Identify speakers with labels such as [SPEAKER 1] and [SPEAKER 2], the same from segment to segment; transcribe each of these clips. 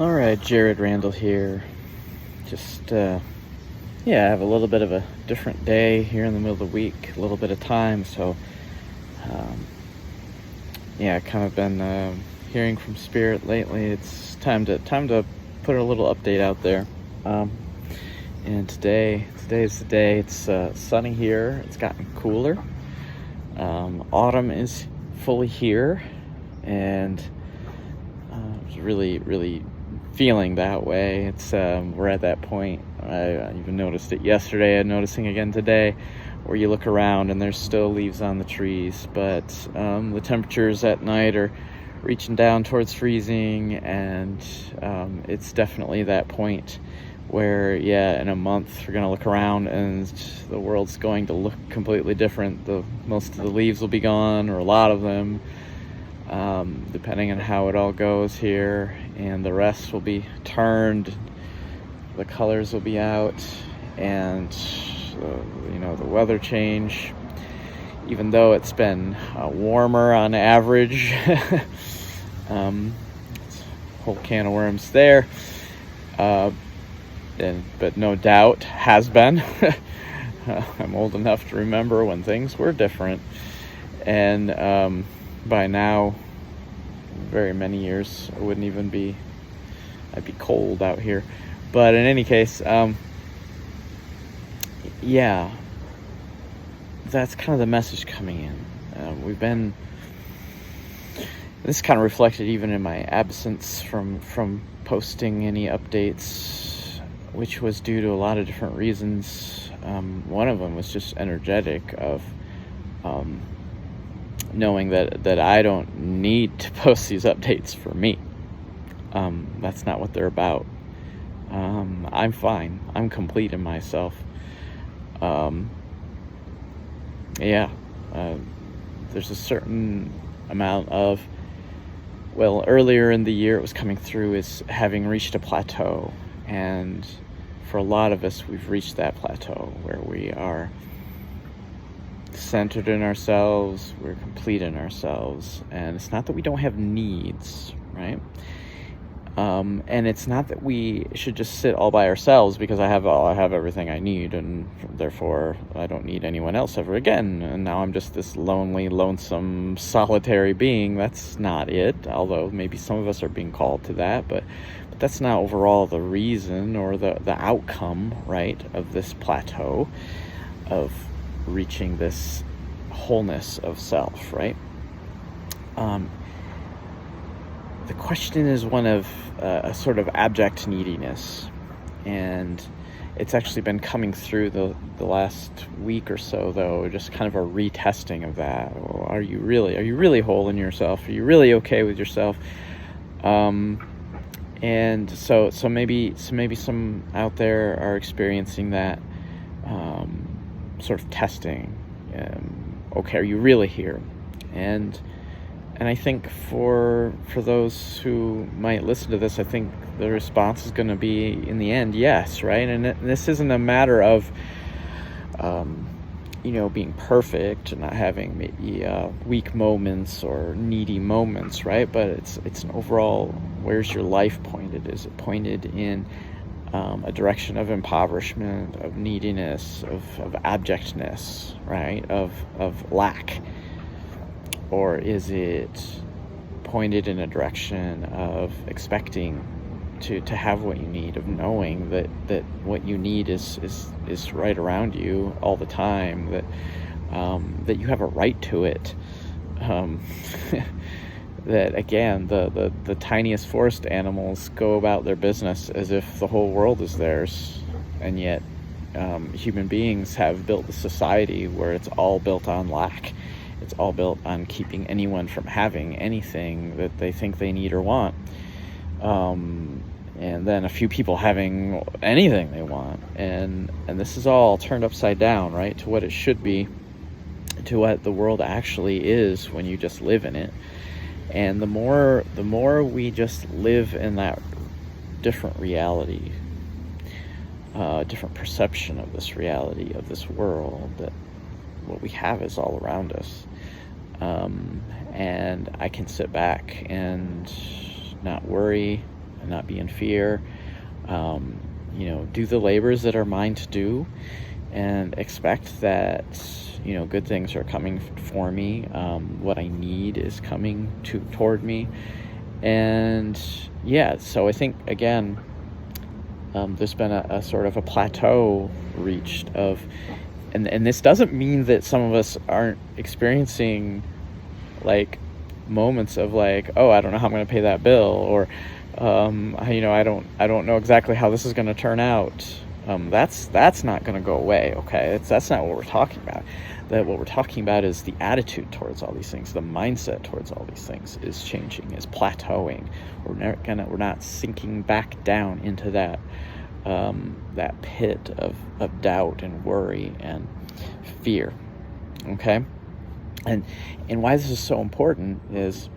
[SPEAKER 1] All right, Jared Randall here. Just, I have a little bit of a different day here in the middle of the week, a little bit of time, so, kind of been hearing from Spirit lately. It's time to put a little update out there. And today's the day. It's sunny here. It's gotten cooler. Autumn is fully here, and it's really feeling that way. It's we're at that point. I even noticed it yesterday. I'm noticing again today, where you look around and there's still leaves on the trees, but the temperatures at night are reaching down towards freezing, and it's definitely that point where, in a month we're going to look around and the world's going to look completely different. Most of the leaves will be gone, or a lot of them, depending on how it all goes here, and the rest will be turned. The colors will be out, and the weather change. Even though it's been warmer on average, it's a whole can of worms there. But no doubt has been. I'm old enough to remember when things were different, and by now, very many years, I'd be cold out here. But in any case, that's kind of the message coming in. This kind of reflected even in my absence from posting any updates, which was due to a lot of different reasons. One of them was just energetic of knowing that I don't need to post these updates for me. That's not what they're about. I'm fine. I'm complete in myself. There's a certain amount of, earlier in the year it was coming through as having reached a plateau. And for a lot of us, we've reached that plateau where we are centered in ourselves, we're complete in ourselves. And it's not that we don't have needs, right? And it's not that we should just sit all by ourselves because I have everything I need, and therefore I don't need anyone else ever again. And now I'm just this lonely, lonesome, solitary being. That's not it. Although maybe some of us are being called to that, but that's not overall the reason or the outcome, right, of this plateau of reaching this wholeness of self, right? The question is one of a sort of abject neediness, and it's actually been coming through the last week or so, though, just kind of a retesting of that. Well, are you really whole in yourself? Are you really okay with yourself? And so maybe some out there are experiencing that sort of testing. Okay, are you really here? And I think for those who might listen to this, I think the response is going to be, in the end, yes, right? And this isn't a matter of, being perfect and not having maybe weak moments or needy moments, right? But it's an overall, where's your life pointed? Is it pointed in a direction of impoverishment, of neediness, of abjectness, right? Of lack? Or is it pointed in a direction of expecting to have what you need, of knowing that what you need is right around you all the time, that you have a right to it, that again the tiniest forest animals go about their business as if the whole world is theirs, and yet human beings have built a society where it's all built on lack. It's all built on keeping anyone from having anything that they think they need or want. And then a few people having anything they want. And this is all turned upside down, right? To what it should be, to what the world actually is when you just live in it. And the more we just live in that different reality, different perception of this reality, of this world, that what we have is all around us. And I can sit back and not worry, not be in fear. Do the labors that are mine to do, and expect that, good things are coming for me. What I need is coming toward me. And so I think, again, there's been a sort of a plateau reached and this doesn't mean that some of us aren't experiencing like moments of like, oh, I don't know how I'm going to pay that bill, or I don't know exactly how this is going to turn out. That's not going to go away. Okay, that's not what we're talking about. That what we're talking about is the attitude towards all these things, the mindset towards all these things is changing, is plateauing. We're not sinking back down into that pit of doubt and worry and fear. Okay, and why this is so important is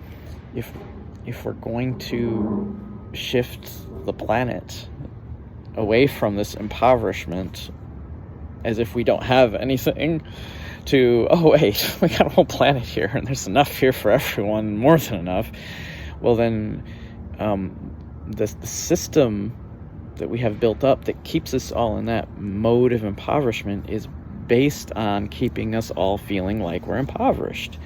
[SPEAKER 1] if we're going to shift the planet away from this impoverishment, as if we don't have anything, to, oh wait, we got a whole planet here and there's enough here for everyone, more than enough, well then the system that we have built up that keeps us all in that mode of impoverishment is based on keeping us all feeling like we're impoverished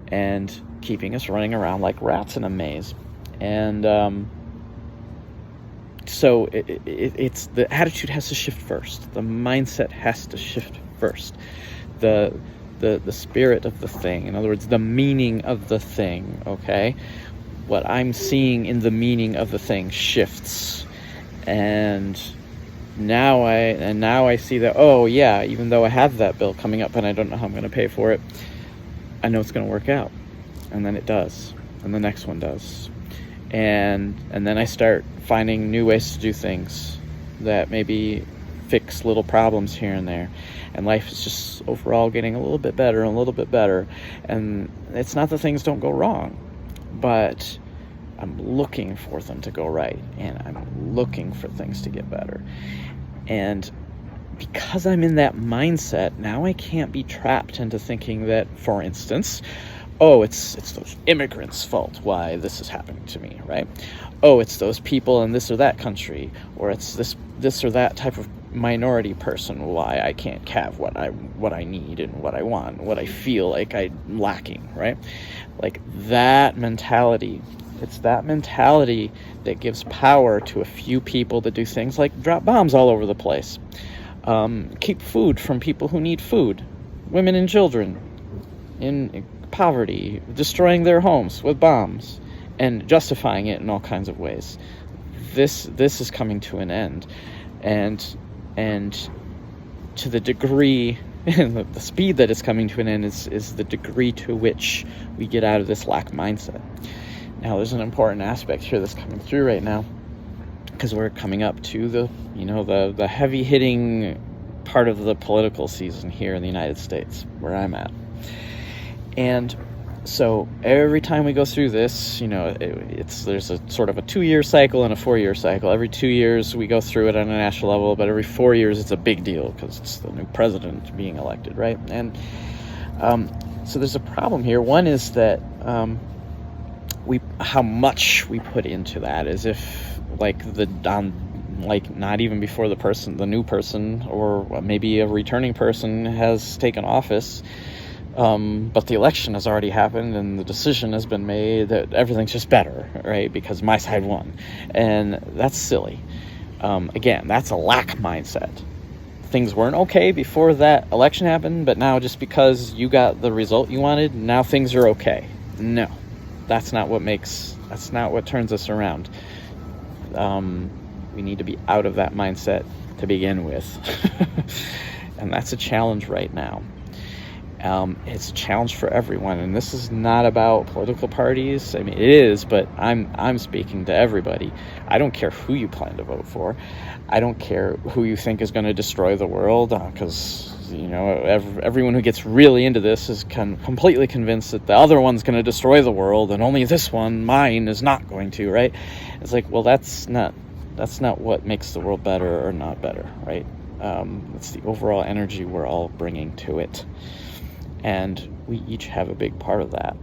[SPEAKER 1] and keeping us running around like rats in a maze. And so it's the attitude has to shift first. The mindset has to shift first. The spirit of the thing, in other words, the meaning of the thing, okay? What I'm seeing in the meaning of the thing shifts. And now I see that, oh yeah, even though I have that bill coming up and I don't know how I'm going to pay for it, I know it's going to work out. And then it does. And the next one does. And then I start finding new ways to do things that maybe fix little problems here and there. And life is just overall getting a little bit better and a little bit better. And it's not that things don't go wrong, but I'm looking for them to go right. And I'm looking for things to get better. And because I'm in that mindset, now I can't be trapped into thinking that, for instance, oh, it's those immigrants' fault why this is happening to me, right? Oh, it's those people in this or that country, or it's this or that type of minority person why I can't have what I need and what I want, what I feel like I'm lacking, right? Like that mentality. It's that mentality that gives power to a few people to do things like drop bombs all over the place, keep food from people who need food, women and children in poverty, destroying their homes with bombs, and justifying it in all kinds of ways. This is coming to an end, and to the degree, the speed that it's coming to an end is the degree to which we get out of this lack mindset. Now, there's an important aspect here that's coming through right now, because we're coming up to the heavy hitting part of the political season here in the United States, where I'm at. And so every time we go through this, there's a sort of a 2-year cycle and a 4-year cycle. Every 2 years we go through it on a national level, but every 4 years it's a big deal because it's the new president being elected, right? And so there's a problem here. One is that how much we put into that, as if not even before the new person, or maybe a returning person has taken office. But the election has already happened and the decision has been made that everything's just better, right? Because my side won. And that's silly. Again, that's a lack mindset. Things weren't okay before that election happened, but now just because you got the result you wanted, now things are okay. No, that's not what turns us around. We need to be out of that mindset to begin with. And that's a challenge right now. It's a challenge for everyone, and this is not about political parties. I mean, it is, but I'm speaking to everybody. I don't care who you plan to vote for. I don't care who you think is going to destroy the world, because everyone who gets really into this is completely convinced that the other one's going to destroy the world, and only this one, mine, is not going to, right? It's like, well, that's not what makes the world better or not better, right? It's the overall energy we're all bringing to it. And we each have a big part of that.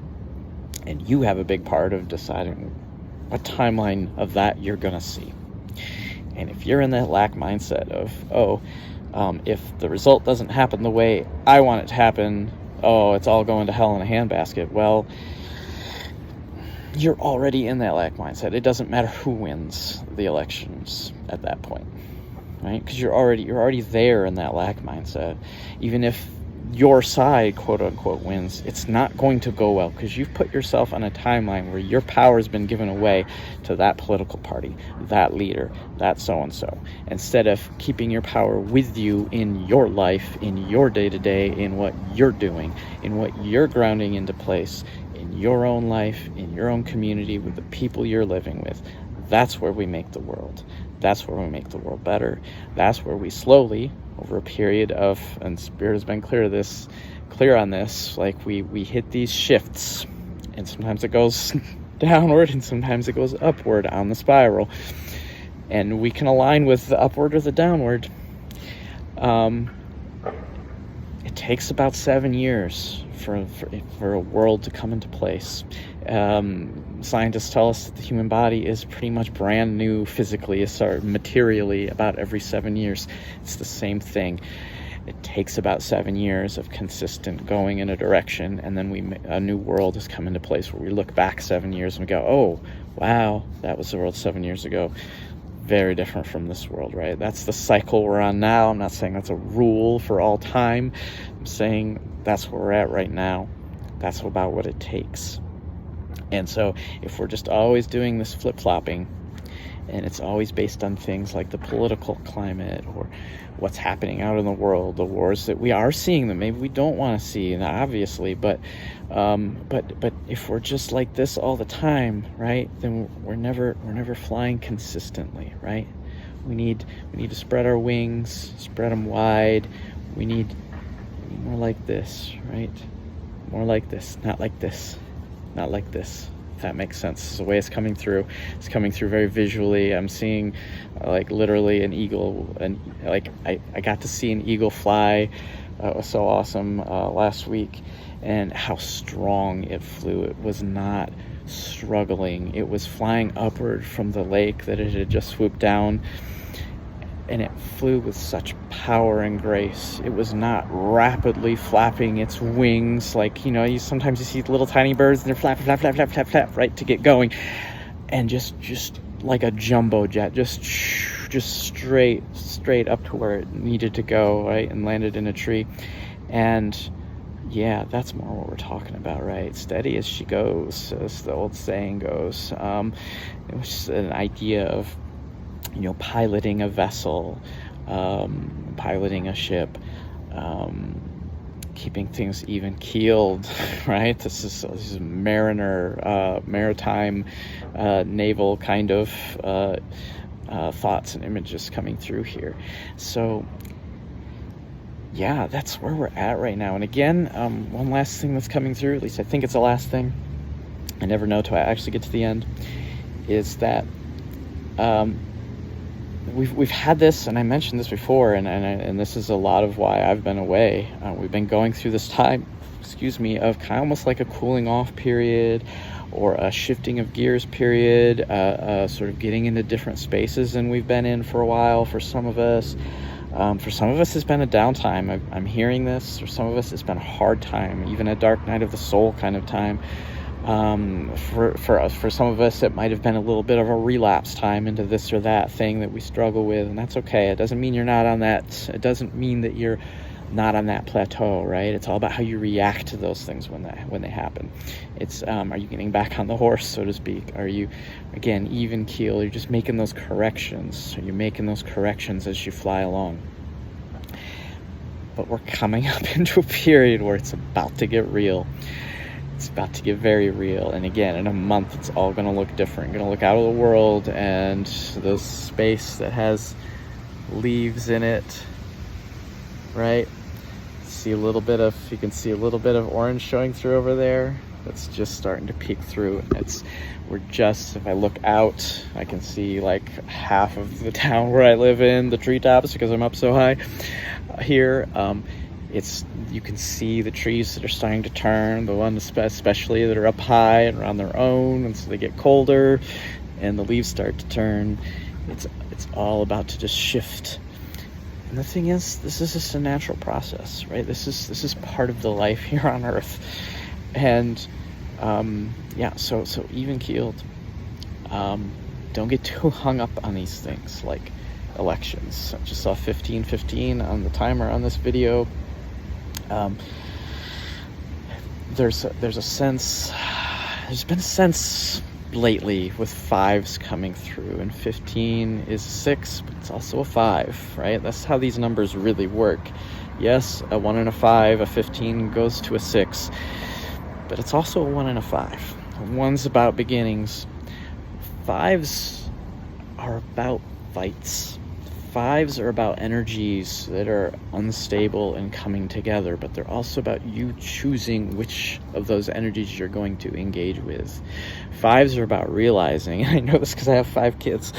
[SPEAKER 1] And you have a big part of deciding what timeline of that you're gonna see. And if you're in that lack mindset of, if the result doesn't happen the way I want it to happen, it's all going to hell in a handbasket. Well, you're already in that lack mindset. It doesn't matter who wins the elections at that point, right? Because you're already there in that lack mindset. Even if your side, quote unquote, wins, it's not going to go well, because you've put yourself on a timeline where your power has been given away to that political party, that leader, that so-and-so, instead of keeping your power with you in your life, in your day-to-day, in what you're doing, in what you're grounding into place, in your own life, in your own community, with the people you're living with. That's where we make the world. That's where we make the world better. That's where we slowly, over a period of, and Spirit has been clear on this, like we hit these shifts, and sometimes it goes downward and sometimes it goes upward on the spiral, and we can align with the upward or the downward. It takes about 7 years for a world to come into place. Scientists tell us that the human body is pretty much brand new physically, materially, about every 7 years. It's the same thing. It takes about 7 years of consistent going in a direction, and then a new world has come into place where we look back 7 years and we go, oh, wow, that was the world 7 years ago. Very different from this world, right? That's the cycle we're on now. I'm not saying that's a rule for all time. I'm saying that's where we're at right now. That's about what it takes. And so if we're just always doing this flip-flopping, and it's always based on things like the political climate or what's happening out in the world, the wars that we are seeing that maybe we don't want to see, and obviously, but if we're just like this all the time, right, then we're never flying consistently, right? We need to spread our wings, spread them wide. We need more like this, right? More like this, not like this. Not like this, if that makes sense. This is the way it's coming through. It's coming through very visually. I'm seeing like literally an eagle, and like I got to see an eagle fly. It was so awesome last week, and how strong it flew. It was not struggling. It was flying upward from the lake that it had just swooped down, and it flew with such power and grace. It was not rapidly flapping its wings like, sometimes you see little tiny birds and they're flap, flap, flap, flap, flap, flap, right, to get going. And just like a jumbo jet, just straight up to where it needed to go, right, and landed in a tree. And yeah, that's more what we're talking about, right? Steady as she goes, as the old saying goes. It was just an idea of, piloting a vessel, piloting a ship, keeping things even keeled, right? This is maritime, naval kind of thoughts and images coming through here. So yeah, that's where we're at right now. And again, one last thing that's coming through, at least I think it's the last thing, I never know till I actually get to the end, is that we've had this, and I mentioned this before, and this is a lot of why I've been away. We've been going through this time, of kind of almost like a cooling off period, or a shifting of gears period, sort of getting into different spaces than we've been in for a while. For some of us, it's been a downtime. I'm hearing this. For some of us, it's been a hard time, even a dark night of the soul kind of time. For some of us, it might have been a little bit of a relapse time into this or that thing that we struggle with, and that's okay. It doesn't mean you're not on that. It doesn't mean that you're not on that plateau, right? It's all about how you react to those things when they happen. It's are you getting back on the horse, so to speak? Are you, again, even keel? You're just making those corrections. Are you making those corrections as you fly along? But we're coming up into a period where it's about to get real. It's about to get very real. And again, in a month, it's all going to look different. Going to look out of the world, and the space that has leaves in it, right? You can see a little bit of orange showing through over there. That's just starting to peek through. If I look out, I can see like half of the town where I live in, the treetops, because I'm up so high here. You can see the trees that are starting to turn, the ones especially that are up high and on their own, and so they get colder. and the leaves start to turn, it's all about to just shift. And the thing is, this is just a natural process, right? This is part of the life here on Earth. And so even keeled. Don't get too hung up on these things like elections. I just saw 15:15 on the timer on this video. There's been a sense lately with 5s coming through, and 15 is 6, but it's also a 5, right? That's how these numbers really work. Yes, a 1 and a 5, a 15 goes to a 6, but it's also a 1 and a 5. 1's about beginnings. 5s are about fights. 5s are about energies that are unstable and coming together, but they're also about you choosing which of those energies you're going to engage with. 5s are about realizing, and I know this because I have 5 kids,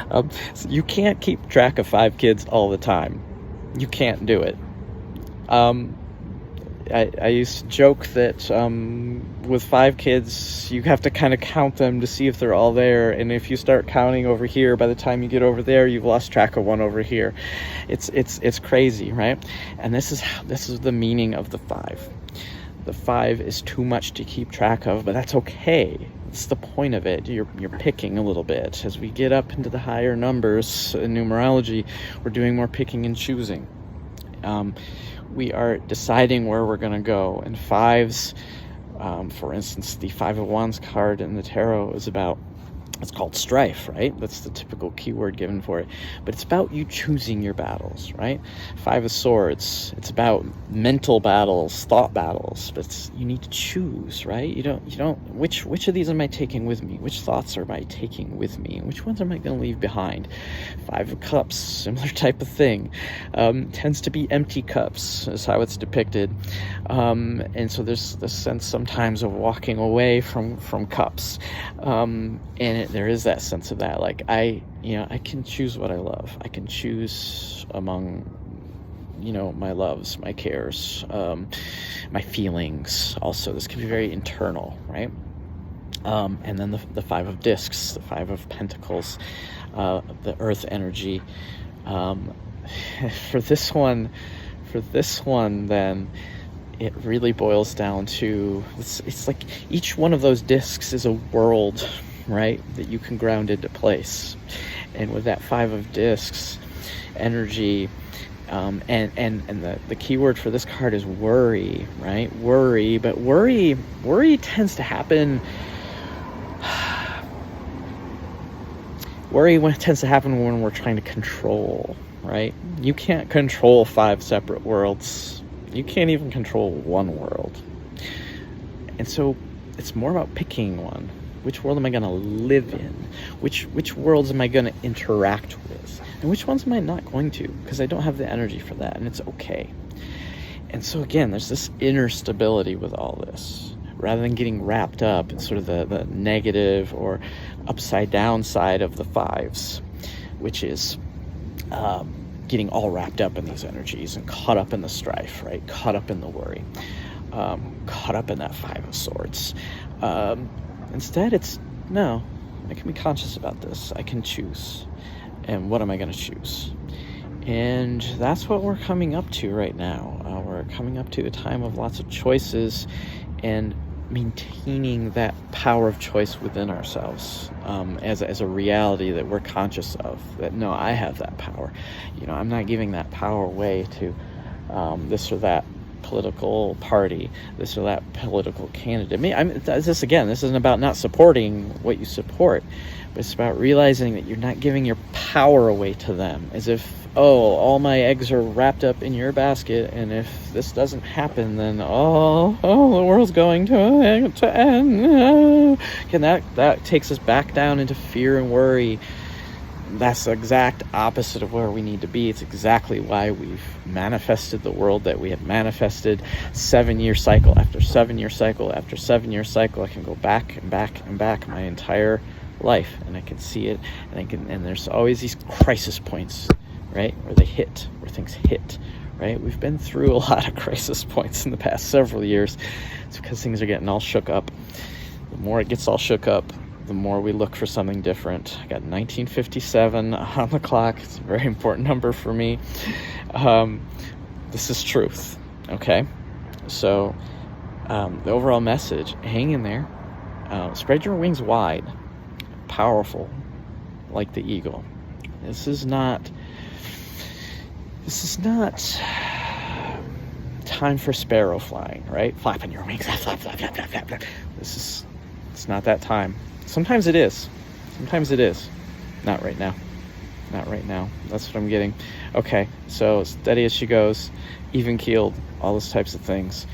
[SPEAKER 1] so you can't keep track of 5 kids all the time. You can't do it. I used to joke that with 5 kids, you have to kind of count them to see if they're all there. And if you start counting over here, by the time you get over there, you've lost track of one over here. It's crazy, right? And this is the meaning of the 5. The 5 is too much to keep track of, but that's okay. It's the point of it. You're picking a little bit. As we get up into the higher numbers in numerology, we're doing more picking and choosing. We are deciding where we're going to go. And 5s, for instance, the 5 of Wands card in the tarot is about, it's called strife, right? That's the typical keyword given for it. But it's about you choosing your battles, right? 5 of Swords, it's about mental battles, thought battles. But you need to choose, right? You don't. Which of these am I taking with me? Which thoughts am I taking with me? Which ones am I going to leave behind? 5 of Cups, similar type of thing. Tends to be empty cups, is how it's depicted. And so there's this sense sometimes of walking away from cups. And there is that sense of that, like I can choose what I love. I can choose among, my loves, my cares, my feelings. Also, this can be very internal, right? And then the 5 of Discs, the 5 of Pentacles, the Earth energy. For this one, then it really boils down to it's like each one of those discs is a world, right, that you can ground into place. And with that 5 of Discs energy, and the key word for this card is worry, right? Worry, but worry tends to happen. Worry tends to happen when we're trying to control, right? You can't control 5 separate worlds. You can't even control one world. And so it's more about picking one. Which world am I going to live in? Which worlds am I going to interact with? And which ones am I not going to? Because I don't have the energy for that, and it's okay. And so again, there's this inner stability with all this. Rather than getting wrapped up in sort of the negative or upside down side of the 5s, which is getting all wrapped up in these energies and caught up in the strife, right? Caught up in the worry. Caught up in that 5 of Swords. Instead, it's, no, I can be conscious about this. I can choose. And what am I going to choose? And that's what we're coming up to right now. We're coming up to a time of lots of choices and maintaining that power of choice within ourselves as a reality that we're conscious of. That, no, I have that power. I'm not giving that power away to this or that political party, this or that political candidate. This isn't about not supporting what you support, but it's about realizing that you're not giving your power away to them, as if, all my eggs are wrapped up in your basket, and if this doesn't happen, then the world's going to end. And that takes us back down into fear and worry. That's the exact opposite of where we need to be. It's exactly why we've manifested the world that we have manifested. 7-year cycle after 7-year cycle after 7-year cycle. I can go back and back and back my entire life, and I can see it, and there's always these crisis points, right, where things hit, right? We've been through a lot of crisis points in the past several years. It's because things are getting all shook up. The more it gets all shook up, the more we look for something different. I got 1957 on the clock. It's a very important number for me. This is truth, okay? So the overall message, hang in there. Spread your wings wide. Powerful, like the eagle. This is not time for sparrow flying, right? Flapping your wings, flap, flap, flap, flap, flap, flap. It's not that time. Sometimes it is. Sometimes it is. Not right now. Not right now. That's what I'm getting. Okay, so steady as she goes, even keeled, all those types of things.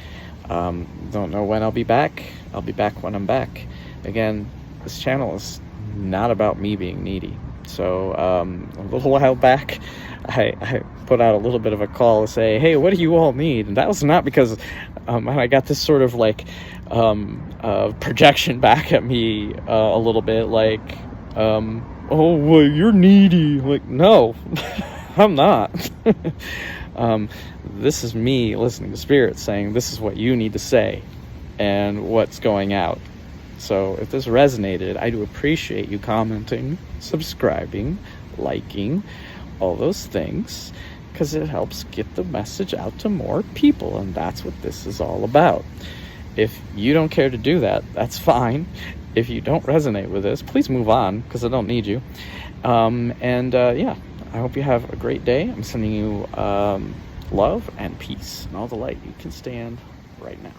[SPEAKER 1] Don't know when I'll be back. I'll be back when I'm back. Again, this channel is not about me being needy. So a little while back, I put out a little bit of a call to say, hey, what do you all need? And that was not because I got this sort of like projection back at me a little bit like, oh, well, you're needy. Like, no, I'm not. This is me listening to Spirit saying, this is what you need to say and what's going out. So if this resonated, I do appreciate you commenting, subscribing, liking, all those things, because it helps get the message out to more people, and that's what this is all about. If you don't care to do that, that's fine. If you don't resonate with this, please move on, because I don't need you. Yeah, I hope you have a great day. I'm sending you love and peace and all the light you can stand right now.